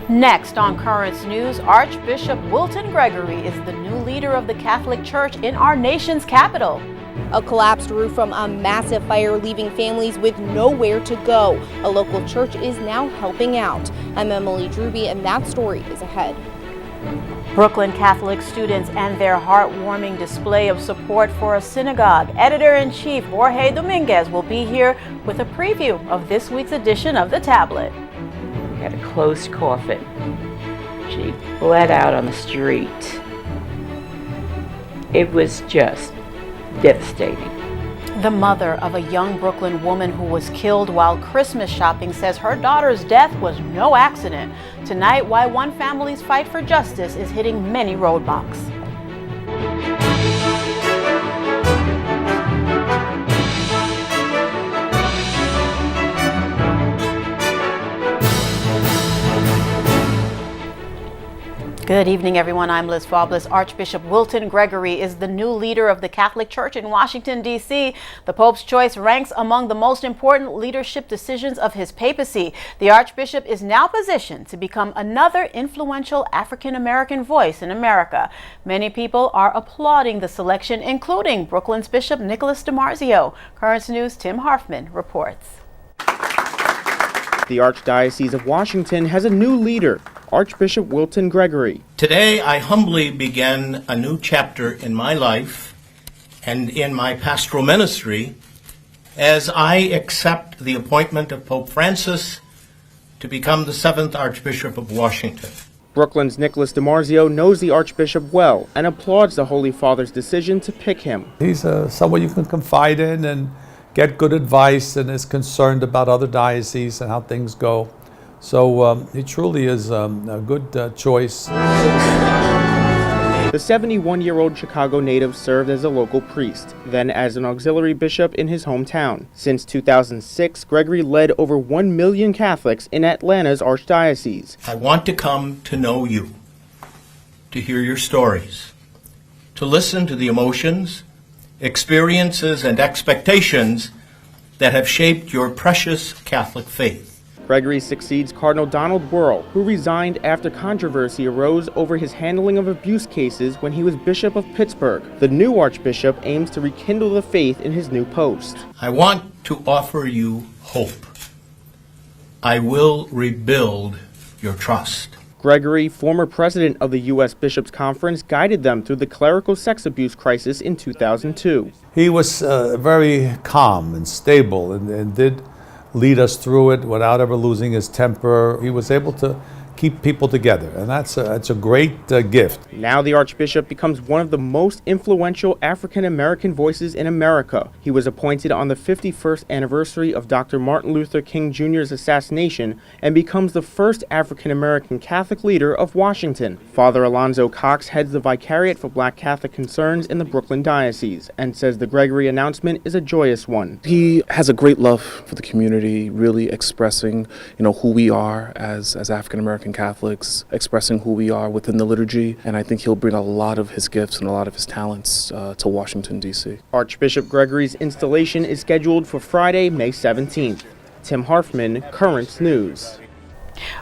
Next on Currents News, Archbishop Wilton Gregory is the new leader of the Catholic Church in our nation's capital. A collapsed roof from a massive fire leaving families with nowhere to go. A local church is now helping out. I'm Emily Drewby, and that story is ahead. Brooklyn Catholic students and their heartwarming display of support for a synagogue. Editor-in-Chief Jorge Dominguez will be here with a preview of this week's edition of The Tablet. We had a closed coffin. She bled out on the street. It was just devastating. The mother of a young Brooklyn woman who was killed while Christmas shopping says her daughter's death was no accident. Tonight, why one family's fight for justice is hitting many roadblocks. Good evening, everyone. I'm Liz Faublas. Archbishop Wilton Gregory is the new leader of the Catholic Church in Washington, D.C. The Pope's choice ranks among the most important leadership decisions of his papacy. The Archbishop is now positioned to become another influential African-American voice in America. Many people are applauding the selection, including Brooklyn's Bishop Nicholas DiMarzio. Currents News' Tim Harfman reports. The Archdiocese of Washington has a new leader, Archbishop Wilton Gregory. Today, I humbly begin a new chapter in my life and in my pastoral ministry as I accept the appointment of Pope Francis to become the 7th Archbishop of Washington. Brooklyn's Nicholas DiMarzio knows the Archbishop well and applauds the Holy Father's decision to pick him. He's someone you can confide in and get good advice, and is concerned about other dioceses and how things go. So he truly is a good choice. The 71-year-old Chicago native served as a local priest, then as an auxiliary bishop in his hometown. Since 2006, Gregory led over 1 million Catholics in Atlanta's archdiocese. I want to come to know you, to hear your stories, to listen to the emotions, experiences, and expectations that have shaped your precious Catholic faith. Gregory succeeds Cardinal Donald Wuerl, who resigned after controversy arose over his handling of abuse cases when he was Bishop of Pittsburgh. The new Archbishop aims to rekindle the faith in his new post. I want to offer you hope. I will rebuild your trust. Gregory, former president of the U.S. Bishops' Conference, guided them through the clerical sex abuse crisis in 2002. He was very calm and stable and did lead us through it without ever losing his temper. He was able to keep people together, and that's a great gift. Now the Archbishop becomes one of the most influential African-American voices in America. He was appointed on the 51st anniversary of Dr. Martin Luther King Jr.'s assassination and becomes the first African-American Catholic leader of Washington. Father Alonzo Cox heads the Vicariate for Black Catholic Concerns in the Brooklyn Diocese and says the Gregory announcement is a joyous one. He has a great love for the community, really expressing, who we are as African-American Catholics, expressing who we are within the liturgy, and I think he'll bring a lot of his gifts and a lot of his talents to Washington, D.C. Archbishop Gregory's installation is scheduled for Friday, May 17th. Tim Harfman, Currents News.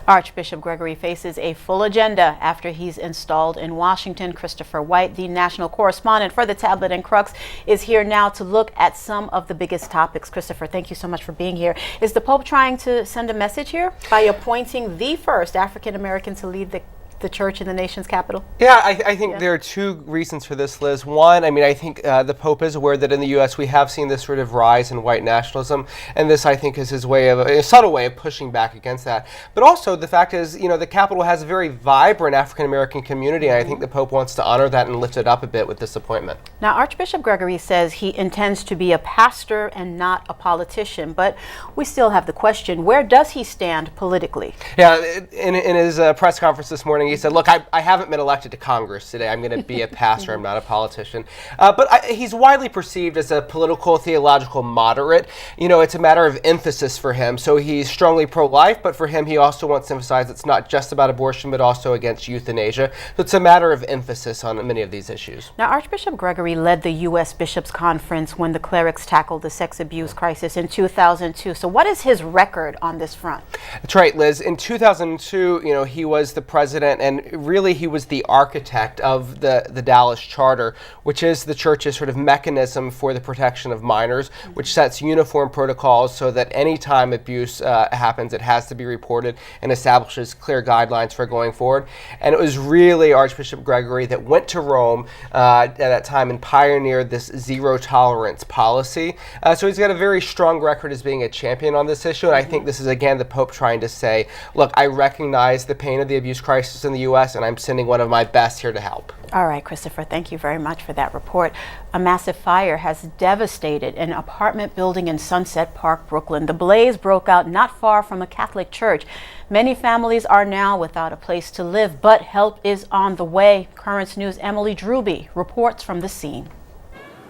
Archbishop Gregory faces a full agenda after he's installed in Washington. Christopher White, the national correspondent for the Tablet and Crux, is here now to look at some of the biggest topics. Christopher, thank you so much for being here. Is the Pope trying to send a message here by appointing the first African American to lead the church in the nation's capital? Yeah, I think there are two reasons for this, Liz. One, I think the Pope is aware that in the U.S. we have seen this sort of rise in white nationalism, and this, I think, is his way of, a subtle way of pushing back against that. But also, the fact is, the capital has a very vibrant African-American community, and I think the Pope wants to honor that and lift it up a bit with this appointment. Now, Archbishop Gregory says he intends to be a pastor and not a politician, but we still have the question, where does he stand politically? Yeah, in his press conference this morning, He said, look, I haven't been elected to Congress today. I'm going to be a pastor. I'm not a politician. But he's widely perceived as a political, theological moderate. You know, it's a matter of emphasis for him. So he's strongly pro-life, but for him, he also wants to emphasize it's not just about abortion, but also against euthanasia. So it's a matter of emphasis on many of these issues. Now, Archbishop Gregory led the U.S. Bishops' Conference when the clerics tackled the sex abuse crisis in 2002. So what is his record on this front? That's right, Liz. In 2002, you know, he was the president, and really he was the architect of the Dallas Charter, which is the church's sort of mechanism for the protection of minors, which sets uniform protocols so that any time abuse happens, it has to be reported, and establishes clear guidelines for going forward. And it was really Archbishop Gregory that went to Rome at that time and pioneered this zero tolerance policy. So he's got a very strong record as being a champion on this issue, and I think this is again the Pope trying to say, look, I recognize the pain of the abuse crisis in the U.S. and I'm sending one of my best here to help. All right, Christopher, thank you very much for that report. A massive fire has devastated an apartment building in Sunset Park, Brooklyn. The blaze broke out not far from a Catholic church. Many families are now without a place to live, but help is on the way. Currents News' Emily Druby reports from the scene.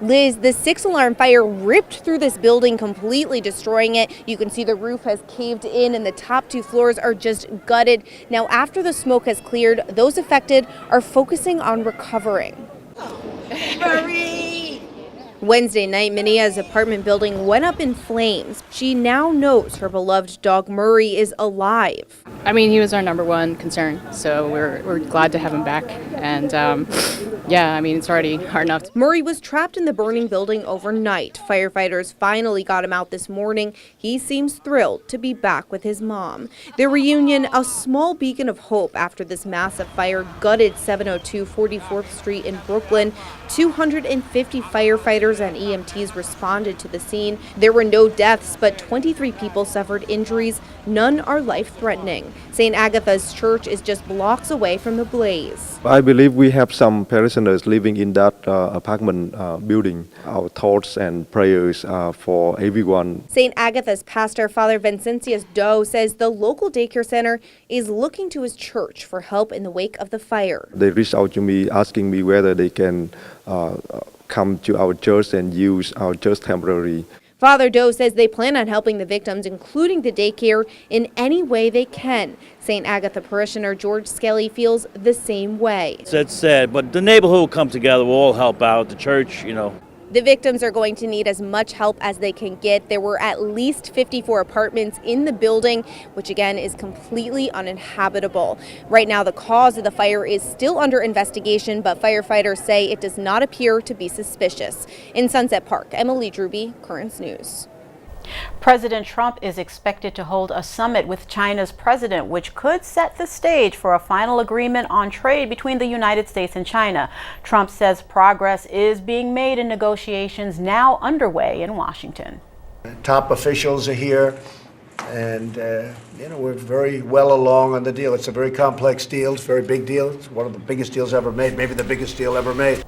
Liz, the 6-alarm fire ripped through this building, completely destroying it. You can see the roof has caved in and the top 2 floors are just gutted. Now, after the smoke has cleared, those affected are focusing on recovering. Hurry! Wednesday night, Minia's apartment building went up in flames. She now knows her beloved dog Murray is alive. I mean, he was our number one concern, so we're glad to have him back. And yeah, I mean, it's already hard enough. Murray was trapped in the burning building overnight. Firefighters finally got him out this morning. He seems thrilled to be back with his mom. Their reunion, a small beacon of hope after this massive fire gutted 702 44th Street in Brooklyn. 250 firefighters and EMTs responded to the scene. There were no deaths, but 23 people suffered injuries. None are life-threatening. St. Agatha's Church is just blocks away from the blaze. I believe we have some parishioners living in that apartment building. Our thoughts and prayers are for everyone. St. Agatha's pastor, Father Vincentius Doe, says the local daycare center is looking to his church for help in the wake of the fire. They reached out to me asking me whether they can come to our church and use our church temporarily. Father Doe says they plan on helping the victims, including the daycare, in any way they can. St. Agatha parishioner George Skelly feels the same way. It's sad, but the neighborhood will come together. We'll all help out. The church, you know. The victims are going to need as much help as they can get. There were at least 54 apartments in the building, which again is completely uninhabitable. Right now, the cause of the fire is still under investigation, but firefighters say it does not appear to be suspicious. In Sunset Park, Emily Druby, Currents News. President Trump is expected to hold a summit with China's president, which could set the stage for a final agreement on trade between the United States and China. Trump says progress is being made in negotiations now underway in Washington. Top officials are here, and we're very well along on the deal. It's a very complex deal. It's a very big deal. It's one of the biggest deals ever made, maybe the biggest deal ever made.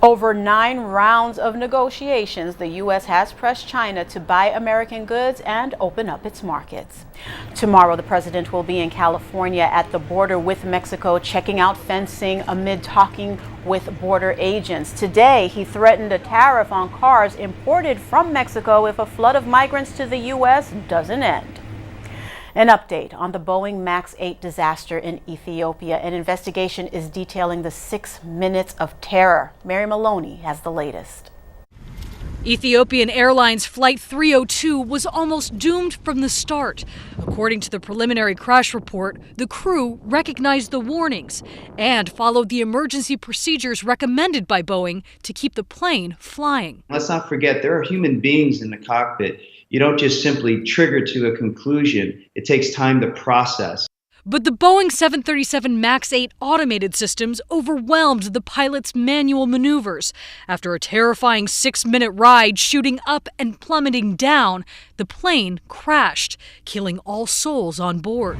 Over 9 rounds of negotiations, the U.S. has pressed China to buy American goods and open up its markets. Tomorrow, the president will be in California at the border with Mexico, checking out fencing amid talking with border agents. Today, he threatened a tariff on cars imported from Mexico if a flood of migrants to the U.S. doesn't end. An update on the Boeing MAX 8 disaster in Ethiopia. An investigation is detailing the 6 minutes of terror. Mary Maloney has the latest. Ethiopian Airlines Flight 302 was almost doomed from the start. According to the preliminary crash report, the crew recognized the warnings and followed the emergency procedures recommended by Boeing to keep the plane flying. Let's not forget, there are human beings in the cockpit. You don't just simply trigger to a conclusion. It takes time to process. But the Boeing 737 MAX 8 automated systems overwhelmed the pilot's manual maneuvers. After a terrifying 6-minute ride shooting up and plummeting down, the plane crashed, killing all souls on board.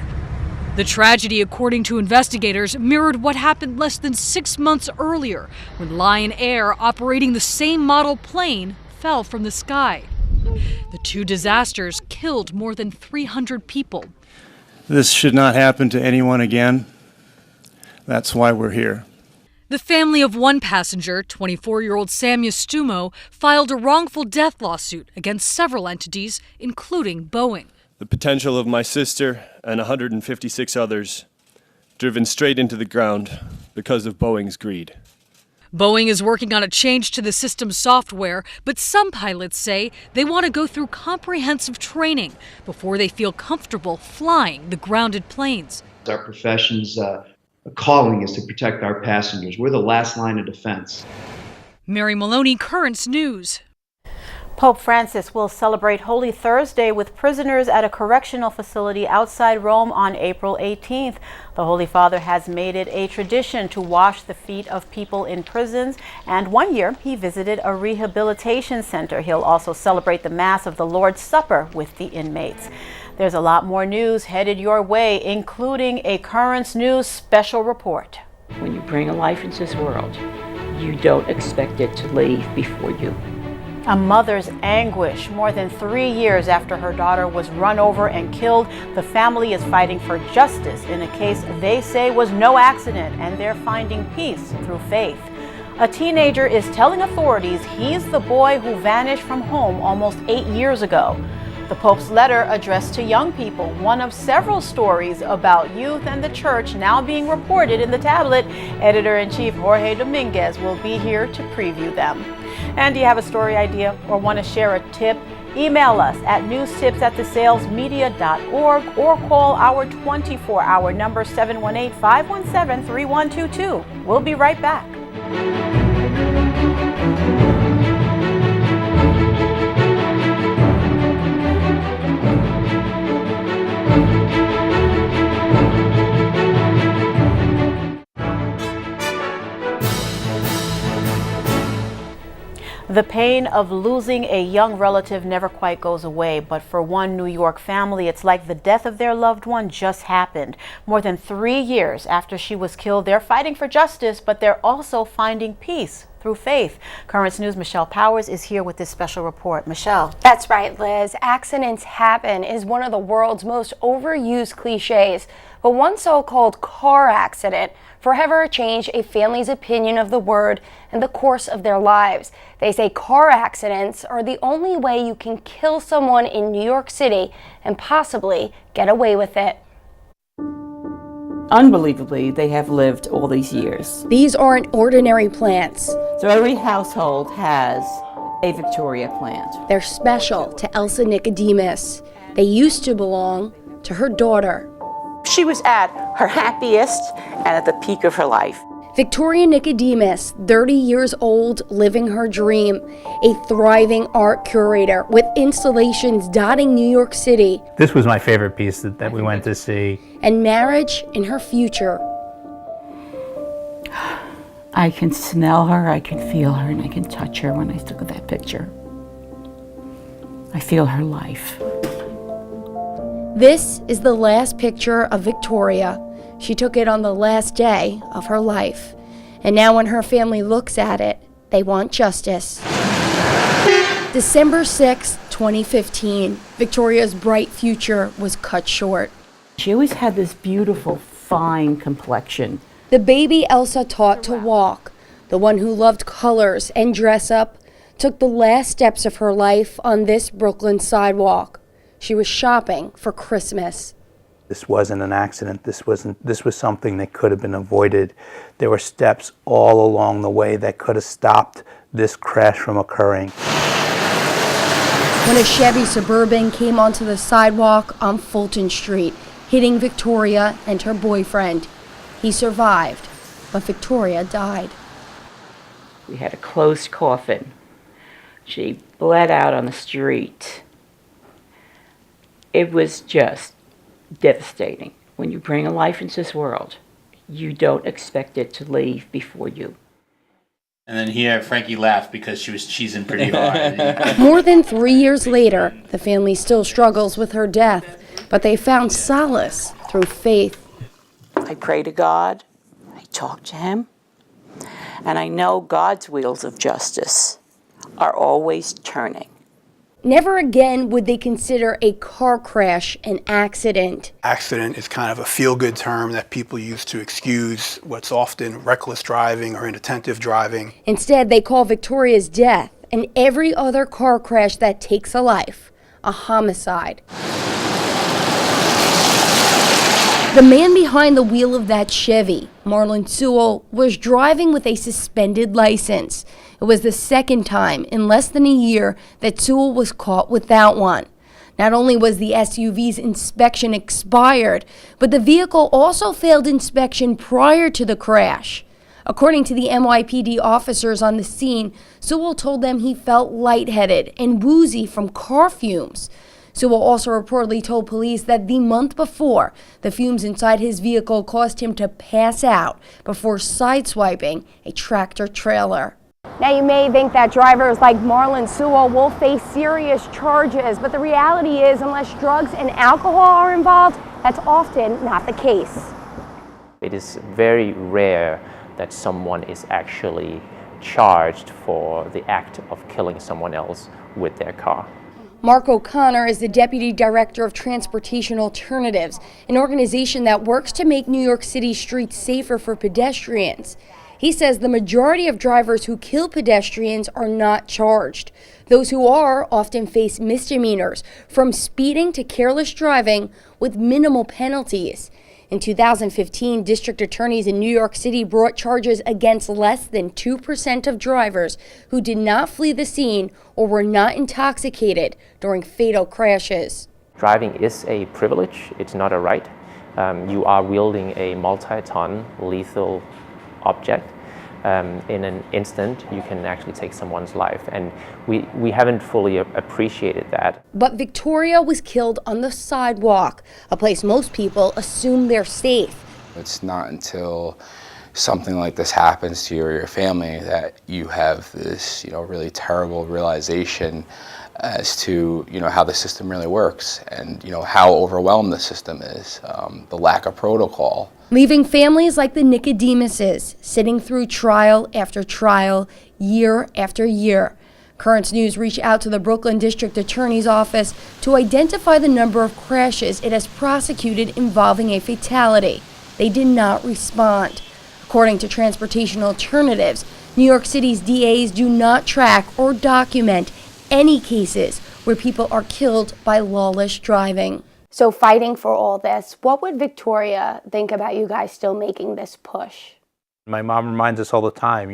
The tragedy, according to investigators, mirrored what happened less than 6 months earlier when Lion Air, operating the same model plane, fell from the sky. The 2 disasters killed more than 300 people. This should not happen to anyone again. That's why we're here. The family of one passenger, 24-year-old Sam Yastumo, filed a wrongful death lawsuit against several entities, including Boeing. The potential of my sister and 156 others driven straight into the ground because of Boeing's greed. Boeing is working on a change to the system's software, but some pilots say they want to go through comprehensive training before they feel comfortable flying the grounded planes. Our profession's calling is to protect our passengers. We're the last line of defense. Mary Maloney, Currents News. Pope Francis will celebrate Holy Thursday with prisoners at a correctional facility outside Rome on April 18th. The Holy Father has made it a tradition to wash the feet of people in prisons, and one year he visited a rehabilitation center. He'll also celebrate the Mass of the Lord's Supper with the inmates. There's a lot more news headed your way, including a Currents News special report. When you bring a life into this world, you don't expect it to leave before you. A mother's anguish. More than 3 years after her daughter was run over and killed, the family is fighting for justice in a case they say was no accident, and they're finding peace through faith. A teenager is telling authorities he's the boy who vanished from home almost 8 years ago. The Pope's letter addressed to young people, one of several stories about youth and the church now being reported in the tablet. Editor-in-Chief Jorge Dominguez will be here to preview them. And do you have a story idea or want to share a tip? Email us at newstips@thesalesmedia.org or call our 24-hour number 718-517-3122. We'll be right back. The pain of losing a young relative never quite goes away, but for one New York family, it's like the death of their loved one just happened. More than 3 years after she was killed, they're fighting for justice, but they're also finding peace through faith. Currents News' Michelle Powers is here with this special report. Michelle. That's right, Liz. Accidents happen is one of the world's most overused cliches, but one so-called car accident forever changed a family's opinion of the word and the course of their lives. They say car accidents are the only way you can kill someone in New York City and possibly get away with it. Unbelievably, they have lived all these years. These aren't ordinary plants. So every household has a Victoria plant. They're special to Elsa Nicodemus. They used to belong to her daughter. She was at her happiest and at the peak of her life. Victoria Nicodemus, 30 years old, living her dream, a thriving art curator with installations dotting New York City. This was my favorite piece that we went to see. And marriage in her future. I can smell her, I can feel her, and I can touch her when I look at that picture. I feel her life. This is the last picture of Victoria. She took it on the last day of her life. And now when her family looks at it, they want justice. December 6, 2015, Victoria's bright future was cut short. She always had this beautiful, fine complexion. The baby Elsa taught to walk, the one who loved colors and dress up, took the last steps of her life on this Brooklyn sidewalk. She was shopping for Christmas. This wasn't an accident. This was something that could have been avoided. There were steps all along the way that could have stopped this crash from occurring. When a Chevy Suburban came onto the sidewalk on Fulton Street, hitting Victoria and her boyfriend. He survived, but Victoria died. We had a closed coffin. She bled out on the street. It was just devastating. When you bring a life into this world, you don't expect it to leave before you. And then here, Frankie laughed because she was cheesing pretty hard. More than 3 years later, the family still struggles with her death, but they found solace through faith. I pray to God, I talk to Him, and I know God's wheels of justice are always turning. Never again would they consider a car crash an accident. Accident is kind of a feel-good term that people use to excuse what's often reckless driving or inattentive driving. Instead, they call Victoria's death and every other car crash that takes a life a homicide. The man behind the wheel of that Chevy, Marlon Sewell, was driving with a suspended license. It was the second time in less than a year that Sewell was caught without one. Not only was the SUV's inspection expired, but the vehicle also failed inspection prior to the crash. According to the NYPD officers on the scene, Sewell told them he felt lightheaded and woozy from car fumes. Sewell also reportedly told police that the month before, the fumes inside his vehicle caused him to pass out before sideswiping a tractor trailer. Now, you may think that drivers like Marlon Sewell will face serious charges, but the reality is, unless drugs and alcohol are involved, that's often not the case. It is very rare that someone is actually charged for the act of killing someone else with their car. Mark O'Connor is the Deputy Director of Transportation Alternatives, an organization that works to make New York City streets safer for pedestrians. He says the majority of drivers who kill pedestrians are not charged. Those who are often face misdemeanors, from speeding to careless driving, with minimal penalties. In 2015, district attorneys in New York City brought charges against less than 2% of drivers who did not flee the scene or were not intoxicated during fatal crashes. Driving is a privilege, it's not a right. You are wielding a multi-ton lethal object. In an instant, you can actually take someone's life, and we haven't fully appreciated that. But Victoria was killed on the sidewalk, a place most people assume they're safe. It's not until something like this happens to you or your family that you have this, really terrible realization as to, how the system really works and, how overwhelmed the system is, the lack of protocol. Leaving families like the Nicodemuses sitting through trial after trial, year after year. Currents News reached out to the Brooklyn District Attorney's Office to identify the number of crashes it has prosecuted involving a fatality. They did not respond. According to Transportation Alternatives, New York City's DAs do not track or document any cases where people are killed by lawless driving. So fighting for all this, what would Victoria think about you guys still making this push? My mom reminds us all the time,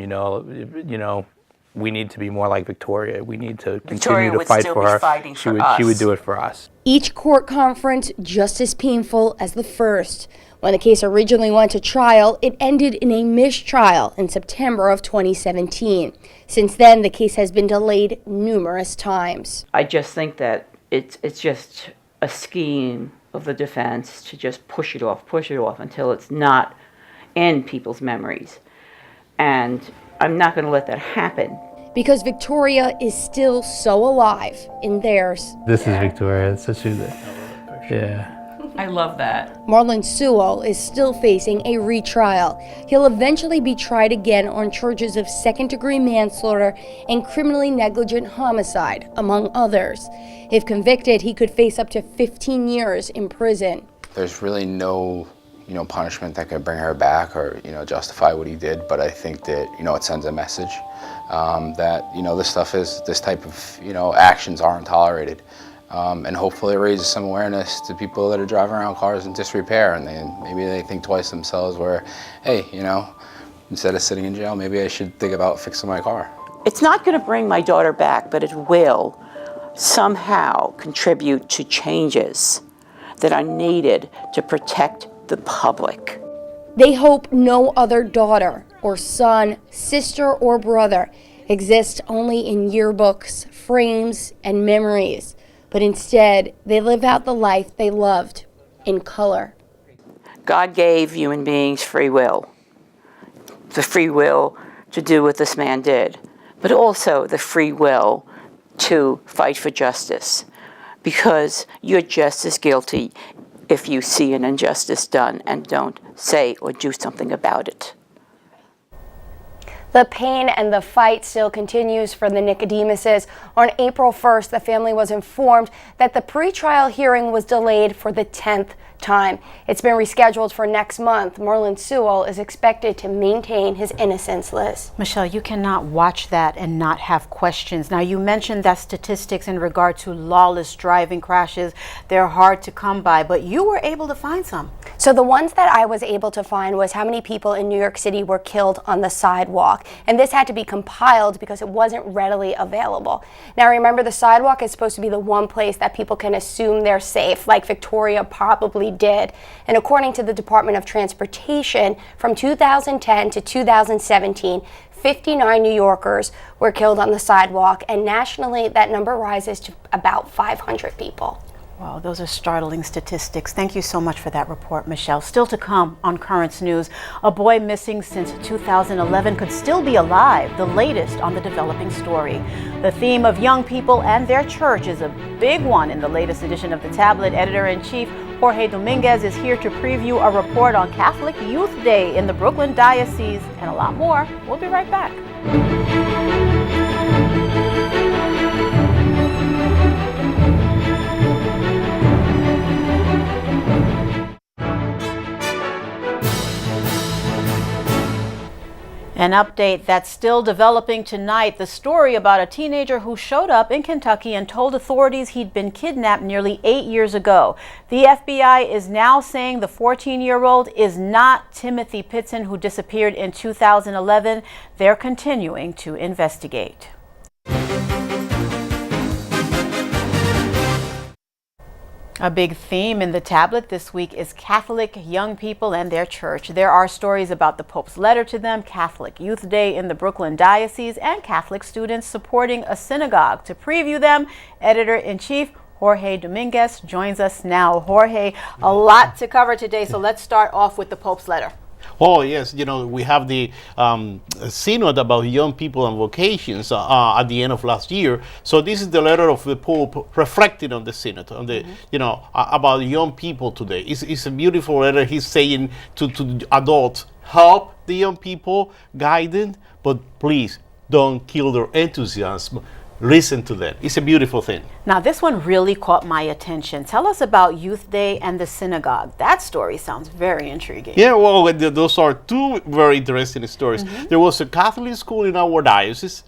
we need to be more like Victoria. We need to continue to fight for her. She would do it for us. Each court conference just as painful as the first. When the case originally went to trial, it ended in a mistrial in September of 2017. Since then, the case has been delayed numerous times. I just think that it's just a scheme of the defense to just push it off until it's not in people's memories. And I'm not going to let that happen. Because Victoria is still so alive in theirs. This is Victoria. It's such a, yeah. I love that. Marlon Sewell is still facing a retrial. He'll eventually be tried again on charges of second-degree manslaughter and criminally negligent homicide, among others. If convicted, he could face up to 15 years in prison. There's really no, punishment that could bring her back or, justify what he did. But I think that, it sends a message that, this type of, actions aren't tolerated. And hopefully it raises some awareness to people that are driving around cars in disrepair, and maybe they think twice themselves where, hey, instead of sitting in jail, maybe I should think about fixing my car. It's not going to bring my daughter back, but it will somehow contribute to changes that are needed to protect the public. They hope no other daughter or son, sister or brother exists only in yearbooks, frames, and memories. But instead, they live out the life they loved in color. God gave human beings free will. The free will to do what this man did, but also the free will to fight for justice. Because you're just as guilty if you see an injustice done and don't say or do something about it. The pain and the fight still continues for the Nicodemuses. On April 1st, the family was informed that the pretrial hearing was delayed for the 10th time. It's been rescheduled for next month. Merlin Sewell is expected to maintain his innocence, Liz. Michelle, you cannot watch that and not have questions. Now, you mentioned that statistics in regard to lawless driving crashes, they're hard to come by, but you were able to find some. So the ones that I was able to find was how many people in New York City were killed on the sidewalk. And this had to be compiled because it wasn't readily available. Now remember, the sidewalk is supposed to be the one place that people can assume they're safe, like Victoria probably did. And according to the Department of Transportation, from 2010 to 2017, 59 New Yorkers were killed on the sidewalk, and nationally that number rises to about 500 people. Wow, those are startling statistics. Thank you so much for that report, Michelle. Still to come on Currents News, a boy missing since 2011 could still be alive, the latest on the developing story. The theme of young people and their church is a big one in the latest edition of The Tablet. Editor-in-Chief Jorge Dominguez is here to preview a report on Catholic Youth Day in the Brooklyn Diocese and a lot more. We'll be right back. An update that's still developing tonight, the story about a teenager who showed up in Kentucky and told authorities he'd been kidnapped nearly 8 years ago. The FBI is now saying the 14-year-old is not Timothy Pitson, who disappeared in 2011. They're continuing to investigate. A big theme in the tablet this week is Catholic young people and their church. There are stories about the Pope's letter to them, Catholic Youth Day in the Brooklyn Diocese, and Catholic students supporting a synagogue. To preview them, Editor-in-Chief Jorge Dominguez joins us now. Jorge, a lot to cover today, so let's start off with the Pope's letter. Oh, yes. You know, we have the synod about young people and vocations at the end of last year. So this is the letter of the Pope reflecting on the synod, on the, about young people today. It's a beautiful letter. He's saying to adults, help the young people, guide them, but please don't kill their enthusiasm. Listen to them. It's a beautiful thing. Now, this one really caught my attention. Tell us about Youth Day and the synagogue. That story sounds very intriguing. Yeah, well, those are two very interesting stories. There was a Catholic school in our diocese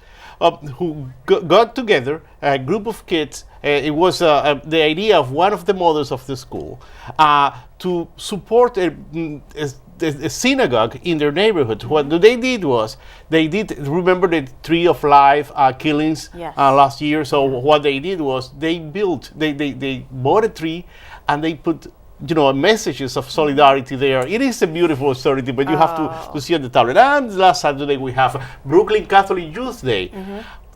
who got together, a group of kids. It was the idea of one of the mothers of the school to support a synagogue in their neighborhood. What they did was, remember the Tree of Life killings last year? So what they did was, they bought a tree and they put messages of solidarity there. It is a beautiful story, but you have to see on the tablet. And last Saturday we have Brooklyn Catholic Youth Day.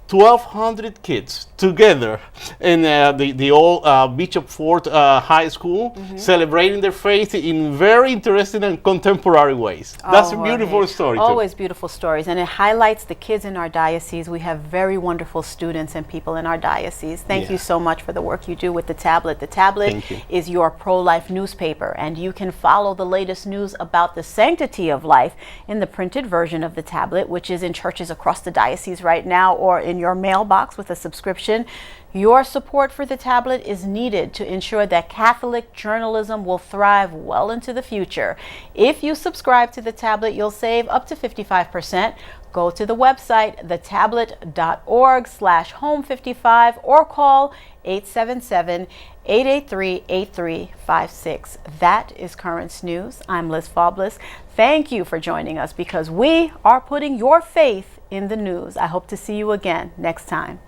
1,200 kids together in the old Bishop Ford High School, celebrating their faith in very interesting and contemporary ways. That's a beautiful story. Always beautiful stories, and it highlights the kids in our diocese. We have very wonderful students and people in our diocese. Thank you so much for the work you do with the tablet. The tablet is your pro-life newspaper, and you can follow the latest news about the sanctity of life in the printed version of the tablet, which is in churches across the diocese right now, or in your mailbox with a subscription. Your support for the tablet is needed to ensure that Catholic journalism will thrive well into the future. If you subscribe to the tablet, you'll save up to 55%. Go to the website, thetablet.org/home55, or call 877-883-8356. That is Currents News. I'm Liz Faublas. Thank you for joining us, because we are putting your faith in the news. I hope to see you again next time.